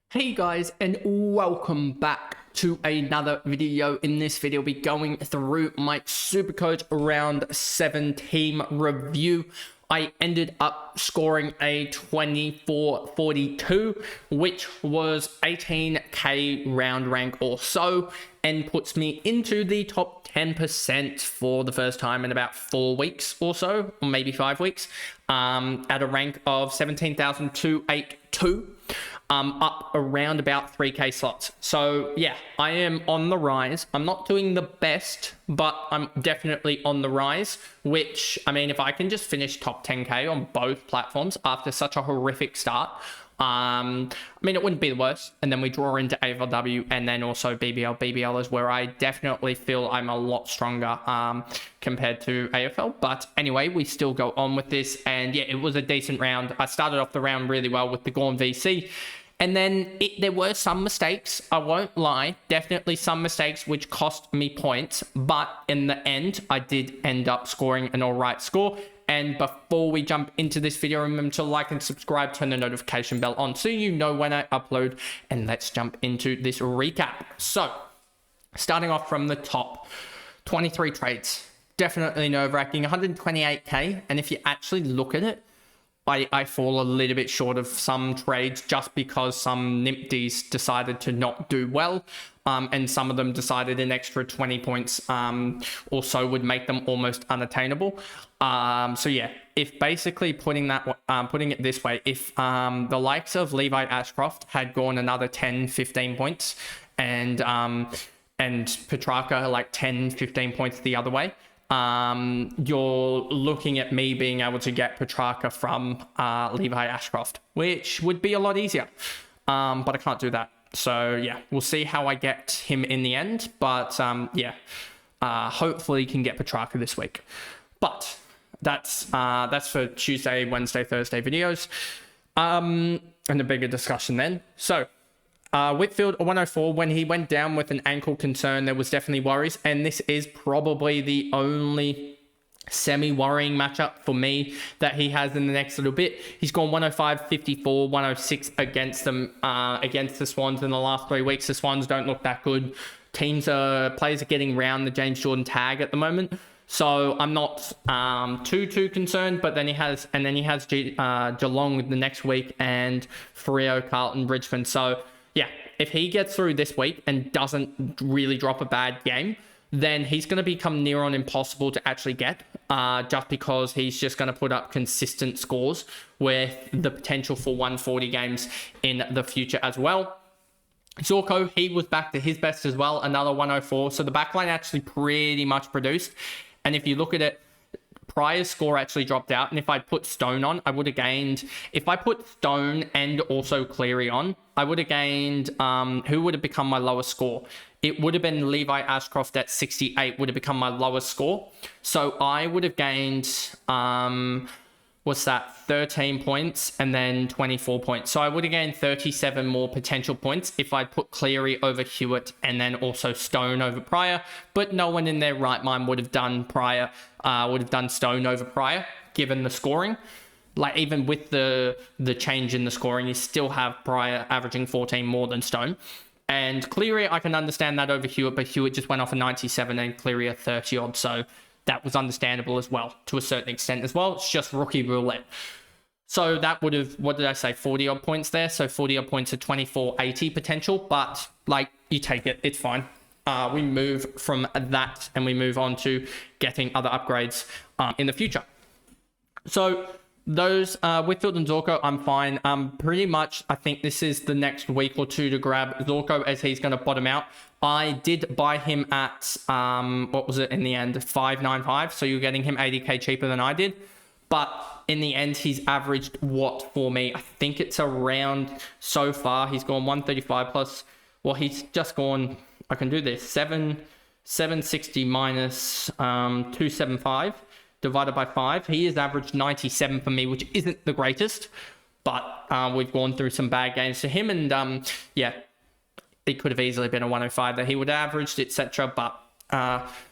Hey guys, and welcome back to another video. In this video, I'll be going through my SuperCoach round 7 team review. I ended up scoring a 24-42, which was 18k round rank or so, and puts me into the top 10% for the first time in about 4 weeks or so, or maybe 5 weeks, at a rank of 17,282. Up around about 3k slots. So yeah, I am on the rise. I'm not doing the best, but I'm definitely on the rise, which, I mean, if I can just finish top 10k on both platforms after such a horrific start, I mean, it wouldn't be the worst. And then we draw into AFLW and then also BBL. BBL is where I definitely feel I'm a lot stronger compared to AFL. But anyway, we still go on with this. And yeah, it was a decent round. I started off the round really well with the Gawn VC. And then there were some mistakes, I won't lie, definitely some mistakes which cost me points. But in the end, I did end up scoring an all right score. And before we jump into this video, remember to like and subscribe, turn the notification bell on so you know when I upload. And let's jump into this recap. So, starting off from the top, 23 trades. Definitely nerve-wracking, 128k. And if you actually look at it, I fall a little bit short of some trades just because some Nimpties decided to not do well. And some of them decided an extra 20 points or so would make them almost unattainable. So yeah, if basically putting it this way, if the likes of Levi Ashcroft had gone another 10, 15 points and Petrarca like 10, 15 points the other way, you're looking at me being able to get Petrarca from Levi Ashcroft, which would be a lot easier. But I can't do that. So yeah, we'll see how I get him in the end. But yeah, hopefully can get Petrarca this week. But that's for Tuesday, Wednesday, Thursday videos. And a bigger discussion then. So Whitfield 104, when he went down with an ankle concern, there was definitely worries, and this is probably the only semi-worrying matchup for me that he has in the next little bit. He's gone 105, 54, 106 against them, against the Swans in the last 3 weeks. The Swans don't look that good. Players are getting around the James Jordan tag at the moment. So I'm not too concerned, but then he has Geelong the next week and Freo, Carlton, Brisbane. So yeah, if he gets through this week and doesn't really drop a bad game, then he's going to become near on impossible to actually get, just because he's just going to put up consistent scores with the potential for 140 games in the future as well. Zorko, he was back to his best as well, another 104. So the backline actually pretty much produced. And if you look at it, Pryor's score actually dropped out, and if I put Stone on, I would have gained. If I put Stone and also Cleary on, I would have gained. Who would have become my lowest score? It would have been Levi Ashcroft at 68 would have become my lowest score. So I would have gained. What's that? 13 points and then 24 points. So I would have gained 37 more potential points if I put Cleary over Hewitt and then also Stone over Pryor. But no one in their right mind would have done Stone over Pryor, given the scoring. Like, even with the change in the scoring, you still have Pryor averaging 14 more than Stone. And Cleary, I can understand that over Hewitt, but Hewitt just went off a 97 and Cleary a 30 odd. So that was understandable as well, to a certain extent as well. It's just rookie roulette. So that would have, what did I say, 40 odd points there. So 40 odd points at 2480 potential, but like, you take it, it's fine. We move from that and we move on to getting other upgrades in the future. So those Whitfield and Zorko, I'm fine. Pretty much, I think this is the next week or two to grab Zorko, as he's going to bottom out. I did buy him at, what was it in the end? 595. So you're getting him 80k cheaper than I did. But in the end, he's averaged what for me? I think it's around, so far, he's gone 135 plus, well, he's just gone, I can do this, 760 minus 275 divided by 5. He has averaged 97 for me, which isn't the greatest. But we've gone through some bad games to him. And yeah, it could have easily been a 105 that he would have averaged, etc. But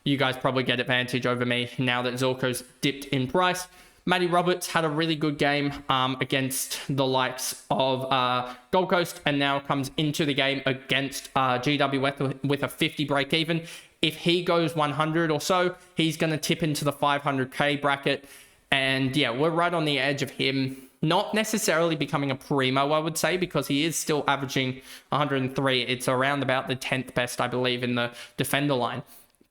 you guys probably get advantage over me now that Zorko's dipped in price. Matty Roberts had a really good game against the likes of Gold Coast, and now comes into the game against GWS with a 50 break even. If he goes 100 or so, he's going to tip into the 500k bracket. And yeah, we're right on the edge of him not necessarily becoming a primo, I would say, because he is still averaging 103. It's around about the 10th best, I believe, in the defender line.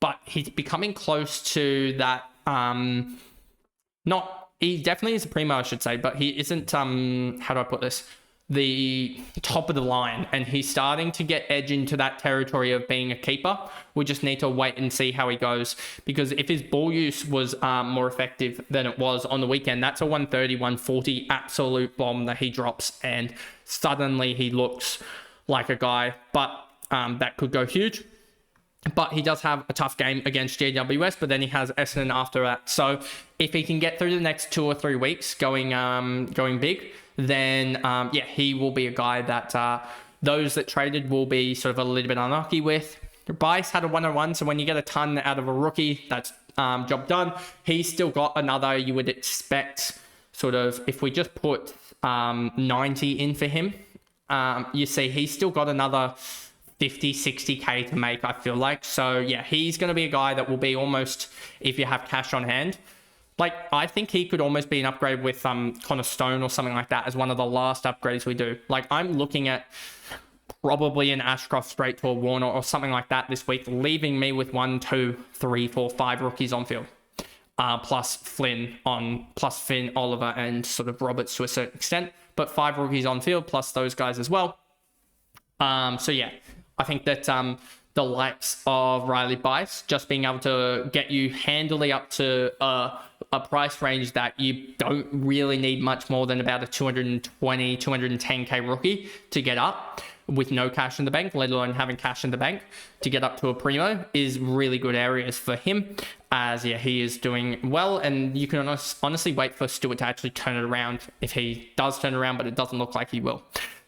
But he's becoming close to that. He definitely is a primo, I should say, but he isn't, how do I put this? The top of the line, and he's starting to get edge into that territory of being a keeper. We just need to wait and see how he goes, because if his ball use was more effective than it was on the weekend, that's a 130, 140 absolute bomb that he drops, and suddenly he looks like a guy, but that could go huge. But he does have a tough game against GWS, but then he has Essendon after that. So if he can get through the next 2 or 3 weeks going big, then yeah, he will be a guy that those that traded will be sort of a little bit unlucky with. Bice had a 101, so when you get a ton out of a rookie, that's job done. He's still got another, you would expect, sort of, if we just put 90 in for him, you see he's still got another 50, 60k to make, I feel like. So yeah, he's going to be a guy that will be almost, if you have cash on hand, like I think he could almost be an upgrade with Connor Stone or something like that as one of the last upgrades we do. Like I'm looking at probably an Ashcroft straight to a Warner or something like that this week, leaving me with 1, 2, 3, 4, 5 rookies on field. Plus Finn, Oliver, and sort of Roberts to a certain extent, but 5 rookies on field plus those guys as well. So yeah, I think that the likes of Riley Bice just being able to get you handily up to a price range that you don't really need much more than about a 220, 210k rookie to get up with no cash in the bank, let alone having cash in the bank to get up to a primo, is really good areas for him, as yeah, he is doing well. And you can honestly wait for Stewart to actually turn it around, if he does turn it around, but it doesn't look like he will.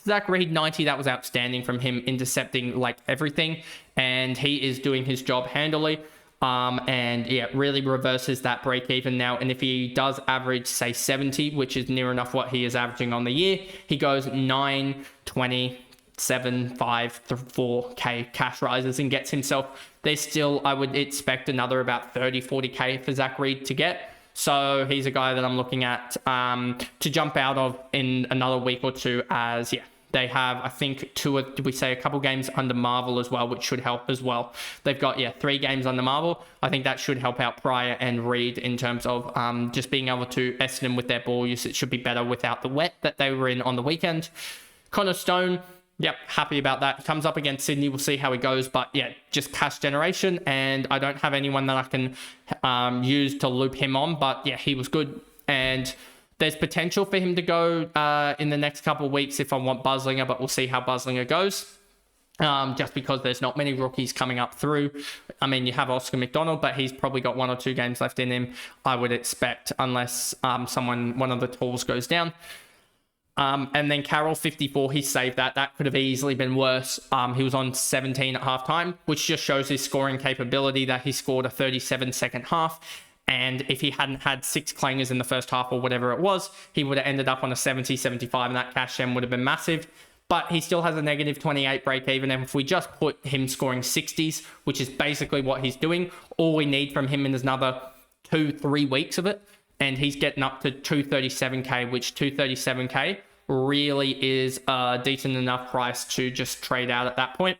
Zach Reed, 90, that was outstanding from him, intercepting like everything, and he is doing his job handily. And yeah, really reverses that break even now. And if he does average, say 70, which is near enough what he is averaging on the year, he goes 9, 20, 7, 5, 4k cash rises and gets himself, there's still, I would expect another about 30, 40k for Zach Reed to get. So he's a guy that I'm looking at to jump out of in another week or two, as yeah, they have, I think, a couple games under Marvel as well, which should help as well. They've got, 3 games under Marvel. I think that should help out Pryor and Reed in terms of just being able to Essendon with their ball use. It should be better without the wet that they were in on the weekend. Connor Stone, yep, happy about that. Comes up against Sydney. We'll see how he goes. But yeah, just cash generation. And I don't have anyone that I can use to loop him on. But yeah, he was good. And there's potential for him to go in the next couple of weeks if I want Buslinger. But we'll see how Buslinger goes. Just because there's not many rookies coming up through. I mean, you have Oscar McDonald, but he's probably got 1 or 2 games left in him, I would expect, unless one of the tools goes down. And then Carroll, 54, he saved that. That could have easily been worse. He was on 17 at halftime, which just shows his scoring capability, that he scored a 37 second half. And if he hadn't had 6 clangers in the first half or whatever it was, he would have ended up on a 70, 75, and that cash gen would have been massive. But he still has a negative 28 break even. And if we just put him scoring 60s, which is basically what he's doing, all we need from him is another 2-3 weeks of it. And he's getting up to 237k, which 237k really is a decent enough price to just trade out at that point.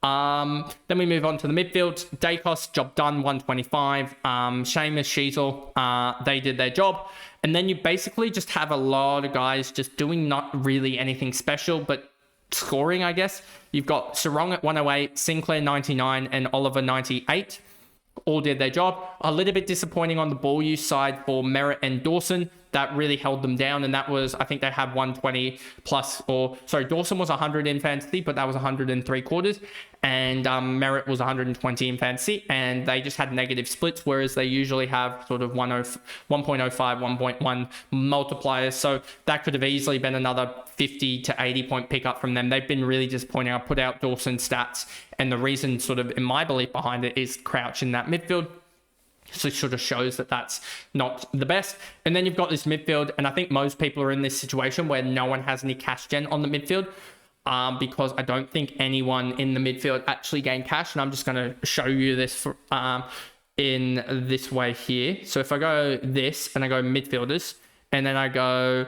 Then we move on to the midfield. Dacos, job done, 125. Seamus, Sheasel, they did their job. And then you basically just have a lot of guys just doing not really anything special, but scoring, I guess. You've got Sarong at 108, Sinclair 99, and Oliver 98. All did their job. A little bit disappointing on the ball use side for Merritt and Dawson. That really held them down, and that was, I think they had 120 plus, Dawson was 100 in fantasy, but that was 103 quarters, and Merritt was 120 in fantasy, and they just had negative splits, whereas they usually have sort of 1.05, 1.1 multipliers, so that could have easily been another 50 to 80 point pickup from them. They've been really disappointing. I put out Dawson's stats, and the reason sort of, in my belief behind it, is Crouch in that midfield. So it sort of shows that that's not the best. And then you've got this midfield, and I think most people are in this situation where no one has any cash gen on the midfield, because I don't think anyone in the midfield actually gained cash. And I'm just going to show you this in this way here. So if I go this and I go midfielders, and then I go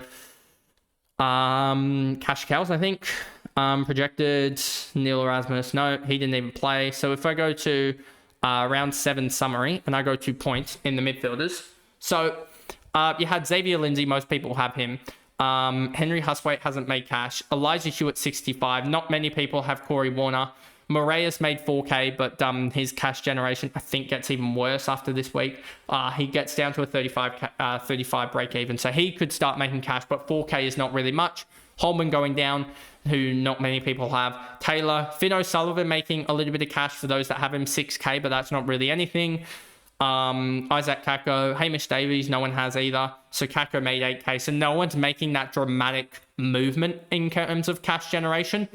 cash cows, I think, projected Neil Erasmus. No, he didn't even play. So if I go to round 7 summary and I go to points in the midfielders. So you had Xavier Lindsay, most people have him. Henry Huswaite hasn't made cash. Elijah Hewitt 65. Not many people have Corey Warner. Moraes made 4K, but his cash generation I think gets even worse after this week. He gets down to a 35 break even, so he could start making cash, but 4K is not really much. Holman going down, who not many people have. Taylor, Finn O'Sullivan making a little bit of cash for those that have him, 6K, but that's not really anything. Isaac Kako, Hamish Davies, no one has either. So Kako made 8K, so no one's making that dramatic movement in terms of cash generation.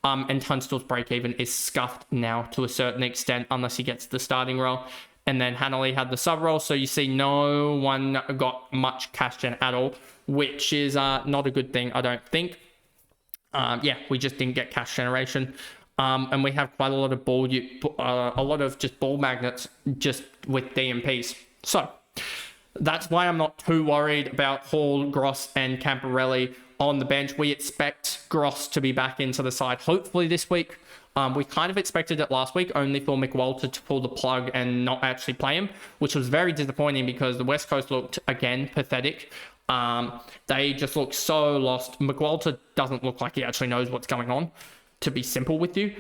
And Tunstall's break even is scuffed now to a certain extent, unless he gets the starting role. And then Hanley had the sub role, so you see no one got much cash gen at all, which is not a good thing, I don't think. Yeah, we just didn't get cash generation. And we have quite a lot of just ball magnets just with DMPs. So that's why I'm not too worried about Hall, Gross, and Camporelli on the bench. We expect Gross to be back into the side hopefully this week. We kind of expected it last week, only for McWalter to pull the plug and not actually play him, which was very disappointing because the West Coast looked, again, pathetic. They just look so lost. McWalter doesn't look like he actually knows what's going on, to be simple with you.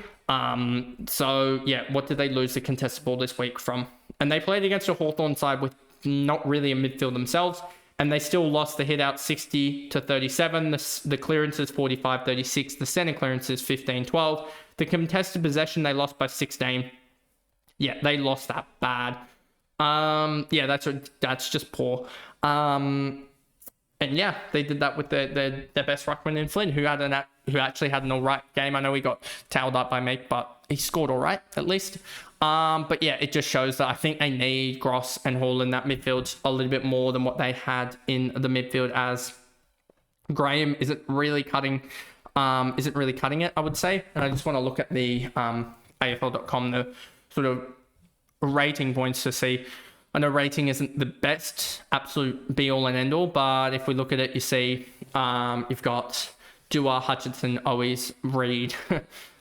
So yeah, what did they lose the contested ball this week from? And they played against a Hawthorn side with not really a midfield themselves, and they still lost the hit out 60-37. The clearances 45-36. The center clearances 15-12. The contested possession they lost by 16. Yeah, they lost that bad. Yeah, that's just poor. And yeah, they did that with their best ruckman in Flynn, who actually had an all right game. I know he got towed up by Meek, but he scored all right at least. But yeah, it just shows that I think they need Gross and Hall in that midfield a little bit more than what they had in the midfield, as Graham isn't really cutting it, I would say. And I just want to look at the AFL.com, the sort of rating points to see. I know rating isn't the best, absolute be-all and end-all, but if we look at it, you see you've got Dewar, Hutchinson, Owies, Reed,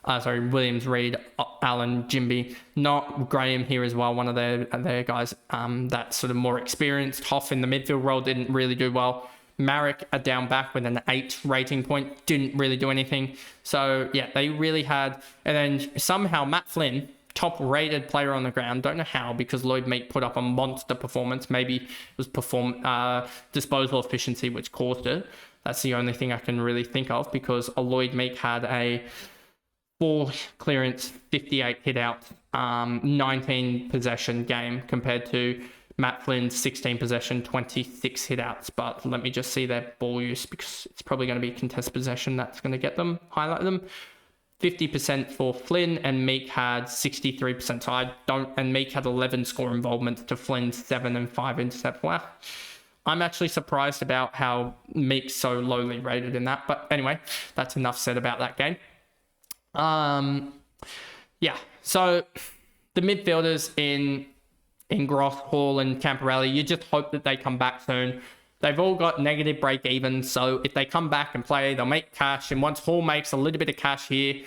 Williams, Reed, Allen, Jimby, not Graham here as well, one of their guys that's sort of more experienced. Hoff in the midfield role didn't really do well. Marek, a down back with an 8 rating point, didn't really do anything. So yeah, they really had, and then somehow Matt Flynn, top rated player on the ground, don't know how, because Lloyd Meek put up a monster performance. Maybe it was disposal efficiency which caused it. That's the only thing I can really think of, because Lloyd Meek had a 4 clearance, 58 hit out, 19 possession game, compared to Matt Flynn's 16 possession, 26 hit outs. But let me just see their ball use, because it's probably going to be contested possession that's going to get them, highlight them. 50% for Flynn, and Meek had 63%. So and Meek had 11 score involvements to Flynn's 7 and 5 intercept. Wow. I'm actually surprised about how Meek's so lowly rated in that. But anyway, that's enough said about that game. Yeah, so the midfielders in Gross, Hall, and Camporelli, you just hope that they come back soon. They've all got negative break even, so if they come back and play, they'll make cash. And once Hall makes a little bit of cash here,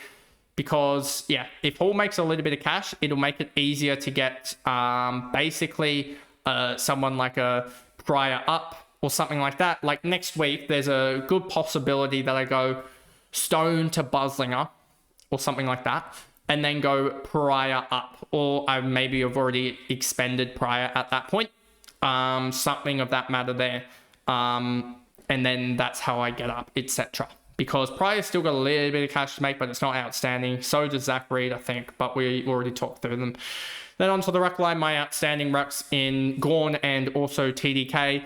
because yeah, if Hall makes a little bit of cash, it'll make it easier to get basically someone like a Pryor up or something like that. Like next week, there's a good possibility that I go Stone to Buslinger or something like that, and then go Pryor up, or I maybe have already expended Pryor at that point. Something of that matter there. And then that's how I get up, etc. Because Pryor's still got a little bit of cash to make, but it's not outstanding. So does Zach Reed, I think, but we already talked through them. Then onto the ruck line, my outstanding rucks in Gawn and also TDK.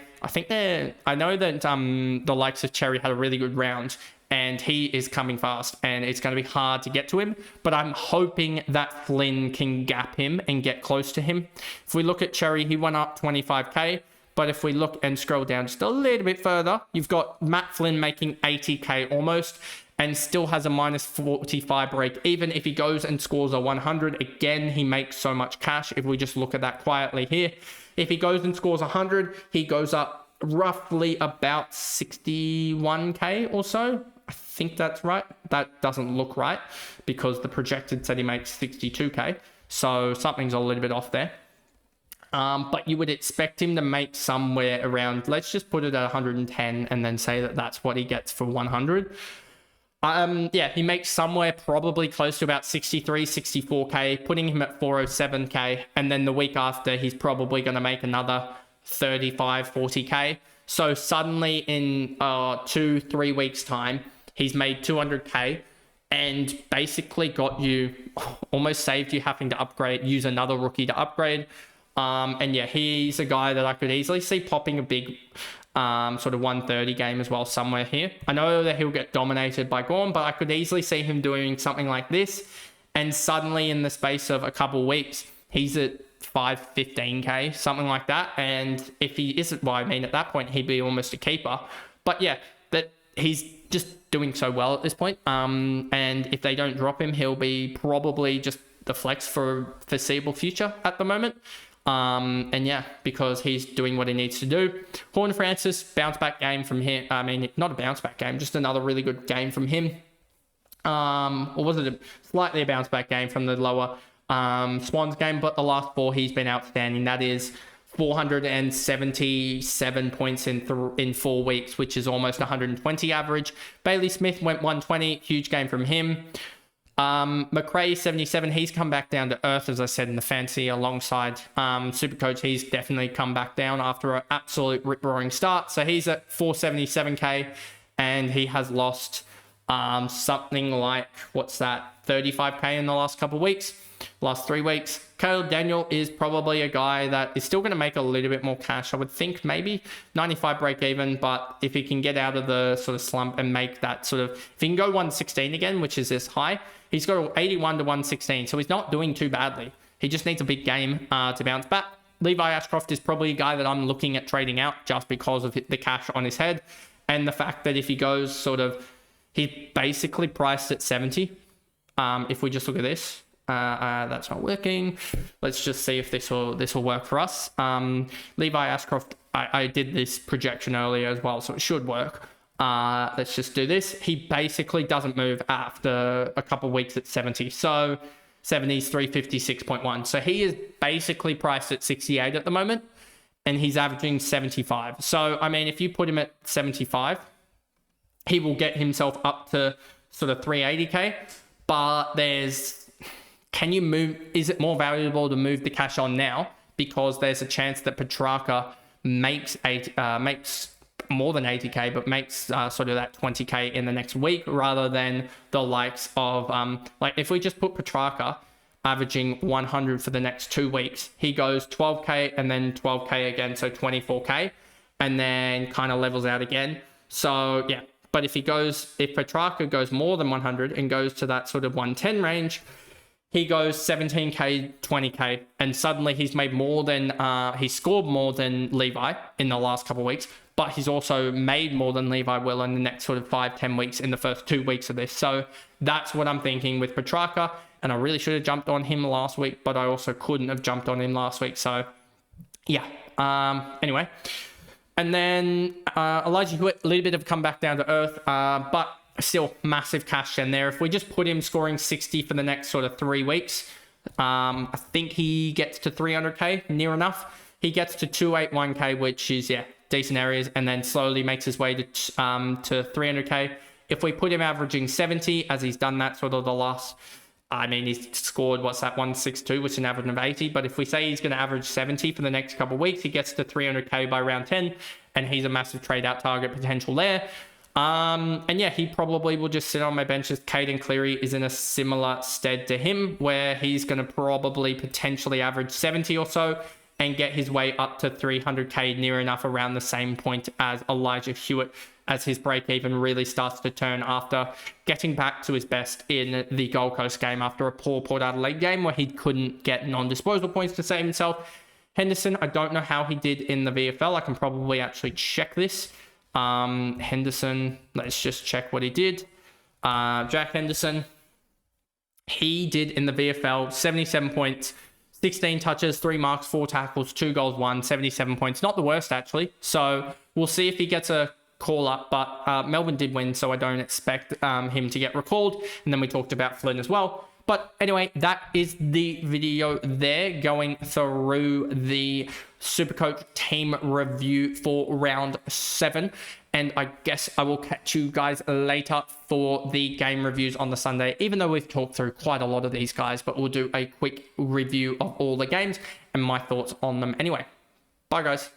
I know that the likes of Cherry had a really good round, and he is coming fast, and it's going to be hard to get to him, but I'm hoping that Flynn can gap him and get close to him. If we look at Cherry, he went up 25k, but if we look and scroll down just a little bit further, you've got Matt Flynn making 80k almost, and still has a minus 45 break. Even if he goes and scores a 100, again, he makes so much cash. If we just look at that quietly here, if he goes and scores 100, he goes up roughly about 61k or so. I think that's right. That doesn't look right because the projected said he makes 62k. So something's a little bit off there. But you would expect him to make somewhere around, let's just put it at 110 and then say that that's what he gets for 100. Yeah, he makes somewhere probably close to about 63, 64k, putting him at 407k. And then the week after, he's probably going to make another 35, 40k. So suddenly in 2-3 weeks time, he's made 200k and basically got you, almost saved you having to upgrade, use another rookie to upgrade. And yeah, he's a guy that I could easily see popping a big sort of 130 game as well somewhere here. I know that he'll get dominated by Gawn, but I could easily see him doing something like this. And suddenly in the space of a couple weeks, he's at 515k, something like that. And if he isn't, well, I mean, at that point, he'd be almost a keeper. But yeah, that he's just doing so well at this point. And if they don't drop him, he'll be probably just the flex for foreseeable future at the moment. And yeah, because he's doing what he needs to do. Horne-Francis, bounce back game from him. I mean, not a bounce back game, just another really good game from him. Or was it slightly a bounce back game from the lower Swans game? But the last 4, he's been outstanding. That is 477 points in 4 weeks, which is almost 120 average. Bailey Smith went 120, huge game from him. McRae 77, he's come back down to earth, as I said in the fantasy, alongside SuperCoach. He's definitely come back down after an absolute rip-roaring start. So he's at 477k, and he has lost something like, 35k in the last couple of weeks, last 3 weeks. Caleb Daniel is probably a guy that is still going to make a little bit more cash. I would think maybe 95 break even, but if he can get out of the sort of slump and make that sort of, if he can go 116 again, which is this high, he's got 81 to 116. So he's not doing too badly. He just needs a big game to bounce back. Levi Ashcroft is probably a guy that I'm looking at trading out just because of the cash on his head. And the fact that if he goes sort of, he's basically priced at 70. If we just look at this, that's not working. Let's just see if this will work for us. Levi Ashcroft, I did this projection earlier as well, so it should work. Let's just do this. He basically doesn't move after a couple of weeks at 70. So 70 is 356.1. So he is basically priced at 68 at the moment, and he's averaging 75. So, I mean, if you put him at 75, he will get himself up to sort of 380k. But can you move? Is it more valuable to move the cash on now because there's a chance that Petrarca makes more than 80k, but makes sort of that 20k in the next week, rather than the likes of like if we just put Petrarca averaging 100 for the next 2 weeks, he goes 12k and then 12k again, so 24k, and then kind of levels out again. So yeah, but if Petrarca goes more than 100 and goes to that sort of 110 range, he goes 17k, 20k, and suddenly he's made more than, he scored more than Levi in the last couple of weeks, but he's also made more than Levi will in the next sort of 5-10 weeks in the first 2 weeks of this. So that's what I'm thinking with Petrarca, and I really should have jumped on him last week, but I also couldn't have jumped on him last week. So yeah, anyway. And then Elijah Hewitt, a little bit of come back down to earth, but still massive cash in there. If we just put him scoring 60 for the next sort of 3 weeks, I think he gets to 300k, near enough. He gets to 281k, which is, yeah, decent areas, and then slowly makes his way to 300k. If we put him averaging 70, as he's done that sort of the last, I mean, he's scored, 162, which is an average of 80. But if we say he's going to average 70 for the next couple of weeks, he gets to 300k by round 10, and he's a massive trade out target potential there. And yeah, he probably will just sit on my benches. Caden Cleary is in a similar stead to him, where he's going to probably potentially average 70 or so and get his way up to 300k, near enough around the same point as Elijah Hewitt as his break even really starts to turn after getting back to his best in the Gold Coast game after a poor Port Adelaide game where he couldn't get non-disposal points to save himself. Henderson, I don't know how he did in the VFL. I can probably actually check this. Henderson, let's just check what he did. Jack Henderson, he did in the VFL 77 points, 16 touches, 3 marks, 4 tackles, 2 goals, 1, 77 points. Not the worst, actually. So we'll see if he gets a call up, but Melbourne did win, so I don't expect him to get recalled. And then we talked about Flynn as well. But anyway, that is the video there, going through the SuperCoach team review for round 7. And I guess I will catch you guys later for the game reviews on the Sunday, even though we've talked through quite a lot of these guys, but we'll do a quick review of all the games and my thoughts on them anyway. Bye, guys.